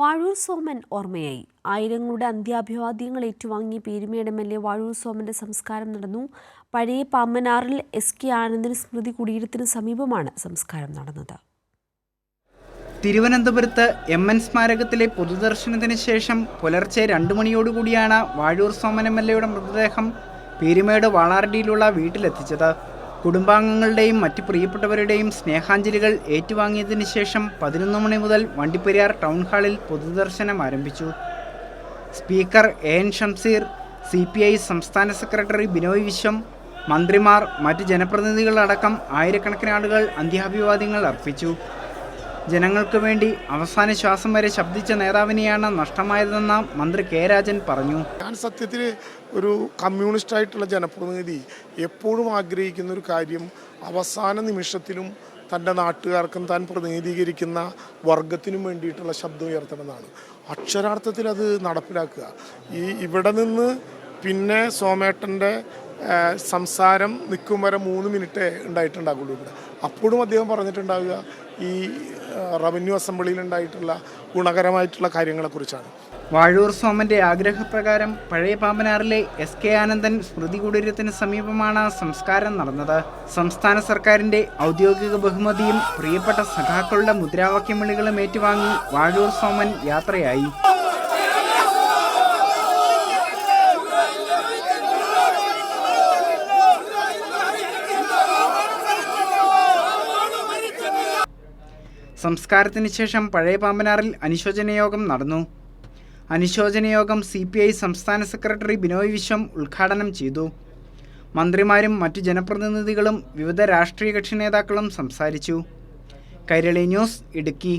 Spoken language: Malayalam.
വാഴൂർ സോമൻ ഓർമ്മയായി. ആയിരങ്ങളുടെ അന്ത്യാഭിവാദ്യങ്ങൾ ഏറ്റുവാങ്ങി പീരുമേട് MLA വാഴൂർ സോമന്റെ സംസ്കാരം നടന്നു. പഴയ പാമ്പനാറിൽ SK ആനന്ദൻ സ്മൃതി കുടീരത്തിന് സമീപമാണ് സംസ്കാരം നടന്നത്. തിരുവനന്തപുരത്ത് MN സ്മാരകത്തിലെ പൊതുദർശനത്തിന് ശേഷം പുലർച്ചെ 2 മണിയോടുകൂടിയാണ് വാഴൂർ സോമൻ MLAയുടെ മൃതദേഹം പീരുമേട് വാളാർഡിയിലുള്ള വീട്ടിലെത്തിച്ചത്. കുടുംബാംഗങ്ങളുടെയും മറ്റ് പ്രിയപ്പെട്ടവരുടെയും സ്നേഹാഞ്ജലികൾ ഏറ്റുവാങ്ങിയതിന് ശേഷം 11 മണി മുതൽ വണ്ടിപ്പെരിയാർ ടൗൺ ഹാളിൽ പൊതുദർശനം ആരംഭിച്ചു. സ്പീക്കർ AN ഷംസീർ, CPI സംസ്ഥാന സെക്രട്ടറി ബിനോയ് വിശ്വം, മന്ത്രിമാർ, മറ്റ് ജനപ്രതിനിധികളടക്കം ആയിരക്കണക്കിന് ആളുകൾ അന്ത്യാഭിവാദ്യങ്ങൾ അർപ്പിച്ചു. ജനങ്ങൾക്ക് വേണ്ടി അവസാന ശ്വാസം വരെ ശബ്ദിച്ച നേതാവിനെയാണ് നഷ്ടമായതെന്ന് മന്ത്രി K രാജൻ പറഞ്ഞു. ഞാൻ സത്യത്തിൽ ഒരു കമ്മ്യൂണിസ്റ്റായിട്ടുള്ള ജനപ്രതിനിധി എപ്പോഴും ആഗ്രഹിക്കുന്ന ഒരു കാര്യം അവസാന നിമിഷത്തിലും തൻ്റെ നാട്ടുകാർക്കും താൻ പ്രതിനിധീകരിക്കുന്ന വർഗത്തിനും വേണ്ടിയിട്ടുള്ള ശബ്ദം ഉയർത്തണമെന്നാണ്. അക്ഷരാർത്ഥത്തിൽ അത് നടപ്പിലാക്കുക. ഇവിടെ നിന്ന് പിന്നെ സോമേട്ടൻ്റെ സംസാരം നിൽക്കും വരെ 3 മിനിറ്റേ ഉണ്ടായിട്ടുണ്ടാകുള്ളൂ ഇവിടെ. അപ്പോഴും അദ്ദേഹം പറഞ്ഞിട്ടുണ്ടാവുക ഈ റവന്യൂ അസംബ്ലിയിൽ ഉണ്ടായിട്ടുള്ള ഗുണകരമായിട്ടുള്ള കാര്യങ്ങളെക്കുറിച്ചാണ്. വാഴൂർ സോമന്റെ ആഗ്രഹപ്രകാരം പഴയ പാമ്പനാറിലെ SK ആനന്ദൻ സ്മൃതി കുടീരത്തിന് സമീപമാണ് സംസ്കാരം നടന്നത്. സംസ്ഥാന സർക്കാരിന്റെ ഔദ്യോഗിക ബഹുമതിയും പ്രിയപ്പെട്ട സഖാക്കളുടെ മുദ്രാവാക്യം വിളികളും ഏറ്റുവാങ്ങി വാഴൂർ സോമൻ യാത്രയായി. സംസ്കാരത്തിന് ശേഷം പഴയ പാമ്പനാറിൽ അനുശോചന യോഗം നടന്നു. അനുശോചന യോഗം CPI സംസ്ഥാന സെക്രട്ടറി ബിനോയ് വിശ്വം ഉദ്ഘാടനം ചെയ്തു. മന്ത്രിമാരും മറ്റു ജനപ്രതിനിധികളും വിവിധ രാഷ്ട്രീയ കക്ഷി നേതാക്കളും സംസാരിച്ചു. കൈരളി ന്യൂസ്, ഇടുക്കി.